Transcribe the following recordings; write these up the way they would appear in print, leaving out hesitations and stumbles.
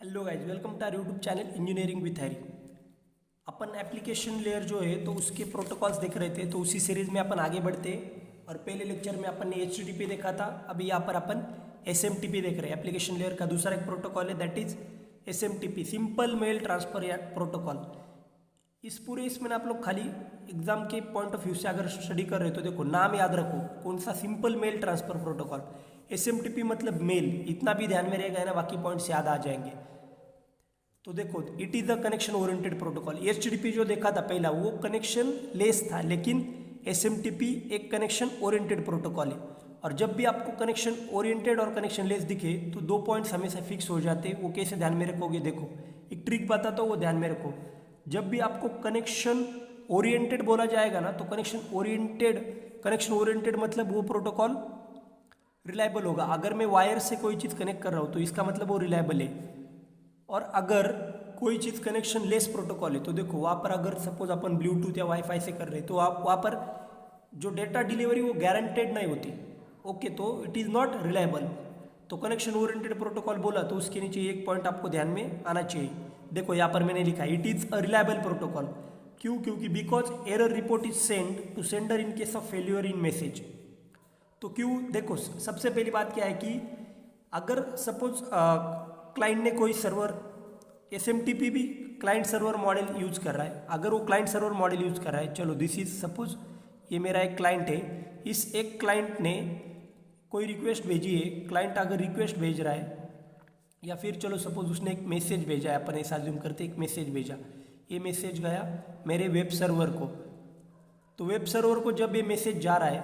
Hello guys, welcome to our YouTube channel engineering with Harry. अपन application layer जो है तो उसके प्रोटोकॉल्स देख रहे थे, तो उसी सीरीज में अपन आगे बढ़ते और पहले लेक्चर में अपन ने HTTP देखा था। अभी यहाँ पर अपन SMTP देख रहे हैं। एप्लीकेशन लेयर का दूसरा एक प्रोटोकॉल है, that is SMTP, simple mail transfer protocol. इस पूरे इसमें आप लोग खाली एग्जाम के पॉइंट ऑफ व्यू से अगर स्टडी कर रहे हो तो देखो, नाम याद रखो कौन सा, simple mail transfer protocol. SMTP मतलब मेल, इतना भी ध्यान में रहेगा ना, बाकी पॉइंट्स याद आ जाएंगे। तो देखो, it is the connection oriented protocol. HTTP जो देखा था पहला, वो कनेक्शन लेस था, लेकिन SMTP एक कनेक्शन ओरिएंटेड प्रोटोकॉल है। और जब भी आपको कनेक्शन ओरिएंटेड और कनेक्शन लेस दिखे तो दो पॉइंट्स हमेशा फिक्स हो जाते हैं। वो कैसे ध्यान में रखोगे, देखो एक ट्रिक बताता हूँ, वो ध्यान में रखो। जब भी आपको कनेक्शन ओरिएंटेड बोला जाएगा ना, तो कनेक्शन ओरिएंटेड मतलब वो प्रोटोकॉल रिलायबल होगा। अगर मैं वायर से कोई चीज़ कनेक्ट कर रहा हूँ तो इसका मतलब वो रिलायबल है। और अगर कोई चीज़ कनेक्शन लेस प्रोटोकॉल है तो देखो, वहाँ पर अगर सपोज अपन ब्लूटूथ या वाईफाई से कर रहे हैं तो आप वहाँ पर जो डेटा डिलीवरी वो गारंटेड नहीं होती, ओके, तो इट इज़ नॉट रिलायबल। तो कनेक्शन ओरिएंटेड प्रोटोकॉल बोला तो उसके नीचे एक पॉइंट आपको ध्यान में आना चाहिए। देखो यहाँ पर मैंने लिखा it is a reliable protocol. क्यों? क्योंकि because error report is send to sender in case of failure in message. तो क्यों? देखो, सबसे पहली बात क्या है कि अगर सपोज क्लाइंट ने कोई सर्वर, SMTP भी क्लाइंट सर्वर मॉडल यूज कर रहा है। अगर वो क्लाइंट सर्वर मॉडल यूज कर रहा है, चलो दिस इज सपोज ये मेरा एक क्लाइंट है, इस एक क्लाइंट ने कोई रिक्वेस्ट भेजी है। क्लाइंट अगर रिक्वेस्ट भेज रहा है या फिर चलो सपोज उसने एक मैसेज भेजा है, अपन ऐसा अज्यूम करते एक मैसेज भेजा, ये मैसेज गया मेरे वेब सर्वर को। तो वेब सर्वर को जब ये मैसेज जा रहा है,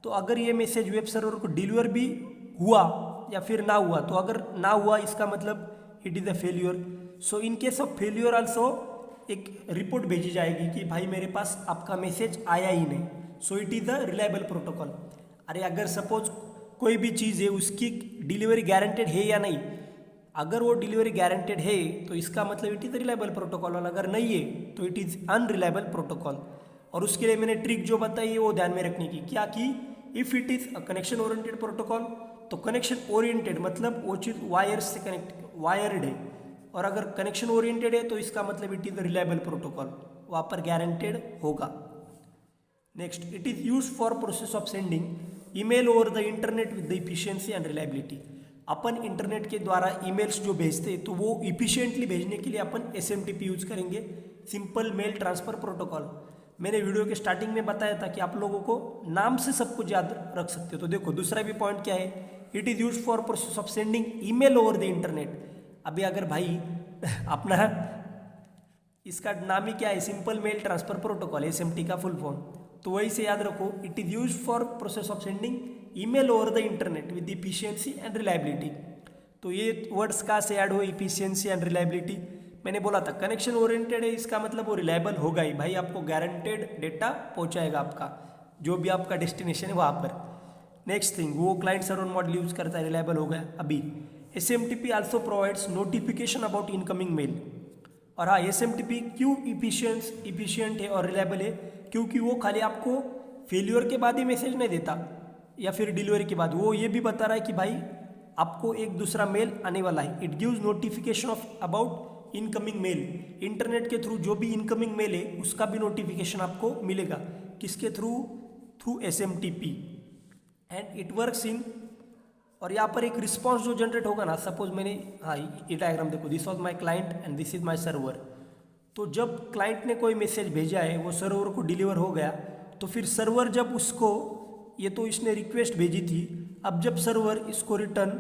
तो अगर ये मैसेज वेब सर्वर को डिलीवर भी हुआ या फिर ना हुआ, तो अगर ना हुआ इसका मतलब it is a failure. So in case of failure also एक रिपोर्ट भेजी जाएगी कि भाई मेरे पास आपका मैसेज आया ही नहीं। So it is a reliable protocol. अरे अगर सपोज कोई भी चीज़ है, उसकी डिलीवरी गारंटेड है या नहीं, अगर वो डिलीवरी गारंटेड है तो इसका मतलब इट इज़ रिलायबल प्रोटोकॉल, और अगर नहीं है तो इट इज़ अनरिलायबल प्रोटोकॉल। और उसके लिए मैंने ट्रिक जो बताई है वो ध्यान में रखने की, क्या कि if it is a connection oriented protocol, तो कनेक्शन ओरिएंटेड मतलब वो चीज़ वायर से कनेक्ट वायर्ड है, और अगर कनेक्शन ओरिएंटेड है तो इसका मतलब इट इज़ रिलायबल प्रोटोकॉल, वहाँ पर गारंटेड होगा। Next, it is use for process of sending email over the internet with the efficiency and reliability. Upon internet के द्वारा ईमेल्स जो भेजते हैं तो वो इफिशियंटली भेजने के लिए अपन SMTP यूज करेंगे, सिंपल मेल ट्रांसफर प्रोटोकॉल। मैंने वीडियो के स्टार्टिंग में बताया था कि आप लोगों को नाम से सब कुछ याद रख सकते हो। तो देखो, दूसरा भी पॉइंट क्या है, it is use for process of sending email over the internet. अभी अगर भाई अपना इसका नाम ही क्या है, simple mail transfer protocol, SMT का फुल फॉर्म, तो वही से याद रखो, it is use for process of sending email over the internet with efficiency and reliability. तो ये वर्ड्स कहाँ से ऐड हुए, इफिशियंसी एंड रिलायबिलिटी? मैंने बोला था कनेक्शन ओरिएंटेड है, इसका मतलब वो रिलायबल होगा ही, भाई आपको गारंटेड डेटा पहुंचाएगा आपका जो भी आपका डेस्टिनेशन है वहाँ पर। नेक्स्ट थिंग, वो क्लाइंट सर्वर मॉडल यूज करता है, रिलायबल हो गया। अभी SMTP also provides notification about incoming mail. और हाँ, SMTP क्यों इफिशियंट है और रिलायबल है, क्योंकि वो खाली आपको फेल्यूर के बाद ही मैसेज नहीं देता या फिर डिलीवरी के बाद, वो ये भी बता रहा है कि भाई आपको एक दूसरा मेल आने वाला है। It gives notification of about incoming mail. Internet के थ्रू जो भी इनकमिंग मेल है उसका भी नोटिफिकेशन आपको मिलेगा, किसके through SMTP। And it works in, और यहाँ पर एक रिस्पॉन्स जो जनरेट होगा ना, सपोज मैंने, हाँ ये डायग्राम देखो, this was my client and this is my server. तो जब क्लाइंट ने कोई मैसेज भेजा है, वो सर्वर को डिलीवर हो गया, तो फिर सर्वर जब उसको, ये तो इसने रिक्वेस्ट भेजी थी, अब जब सर्वर इसको रिटर्न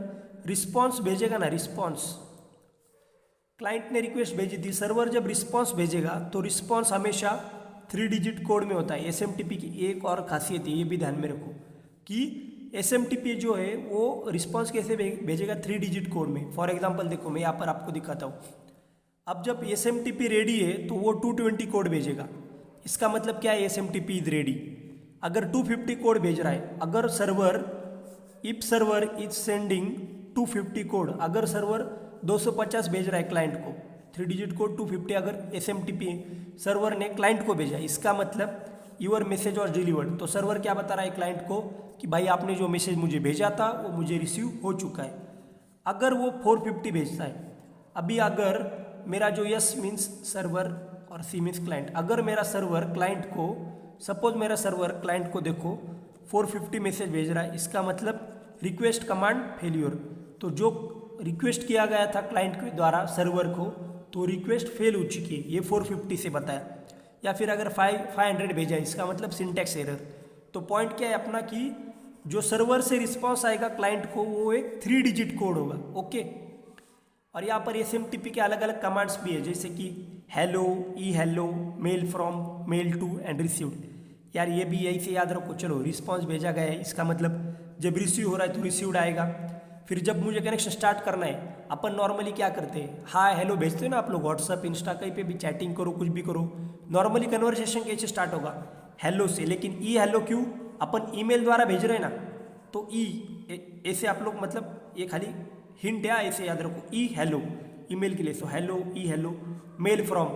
रिस्पॉन्स भेजेगा ना, रिस्पॉन्स, क्लाइंट ने रिक्वेस्ट भेजी थी, सर्वर जब रिस्पॉन्स भेजेगा तो रिस्पॉन्स हमेशा 3 डिजिट कोड में होता है। SMTP की एक और खासियत है, ये भी ध्यान में रखो कि SMTP जो है वो रिस्पॉन्स कैसे भेजेगा, 3 डिजिट कोड में। फॉर एग्जांपल देखो, मैं यहाँ पर आपको दिखाता हूँ। अब जब SMTP रेडी है तो वो 220 कोड भेजेगा। इसका मतलब क्या है, SMTP इज रेडी। अगर 250 कोड भेज रहा है, अगर server, if server is sending 250 code, अगर सर्वर 250 भेज रहा है क्लाइंट को, 3 डिजिट कोड 250 अगर SMTP सर्वर ने क्लाइंट को भेजा, इसका मतलब यूर मैसेज वॉज डिलीवर्ड। तो सर्वर क्या बता रहा है क्लाइंट को कि भाई आपने जो मैसेज मुझे भेजा था वो मुझे रिसीव हो चुका है। अगर वो 450 भेजता है, अभी अगर मेरा जो यस मीन्स सर्वर और सी मीन्स क्लाइंट, अगर मेरा सर्वर क्लाइंट को, सपोज मेरा सर्वर क्लाइंट को देखो 450 मैसेज भेज रहा है, इसका मतलब रिक्वेस्ट कमांड फेल्योर। तो जो रिक्वेस्ट किया गया था क्लाइंट के द्वारा सर्वर को, तो रिक्वेस्ट फेल हो चुकी है, ये 450 से बताया। या फिर अगर 500 भेजा, इसका मतलब सिंटैक्स एरर। तो पॉइंट क्या है अपना कि जो सर्वर से रिस्पॉन्स आएगा क्लाइंट को वो एक 3 डिजिट कोड होगा। ओके, और यहाँ पर SMTP के अलग अलग कमांड्स भी है, जैसे कि hello, E hello, mail from, mail to and received. यार ये भी यही से याद रखो। चलो रिस्पॉन्स भेजा गया है, इसका मतलब जब रिसीव हो रहा है तो रिसीव्ड आएगा। फिर जब मुझे कनेक्शन स्टार्ट करना है, अपन नॉर्मली क्या करते हैं, हाय हेलो भेजते हो ना आप लोग, व्हाट्सअप इंस्टा कहीं पे भी चैटिंग करो, कुछ भी करो, नॉर्मली कन्वर्सेशन कैसे स्टार्ट होगा, हेलो से। लेकिन ई हेलो क्यों, अपन ईमेल द्वारा भेज रहे हैं ना, तो ई ऐसे आप लोग, मतलब ये खाली हिंट है, ऐसे याद रखो, ई हेलो ईमेल के लिए। So hello, E hello, mail from,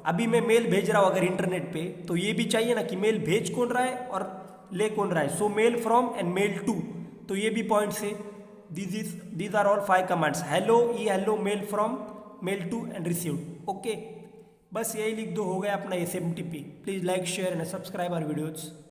अभी मैं मेल भेज रहा हूँ अगर इंटरनेट पे, तो ये भी चाहिए ना कि मेल भेज कौन रहा है और ले कौन रहा है। So mail from and mail to, तो ये भी पॉइंट्स है। These are all 5 commands, hello, E hello, mail from, mail to and received. Okay, बस यही लिख दो, हो गया अपना SMTP। Please like, share and subscribe our videos.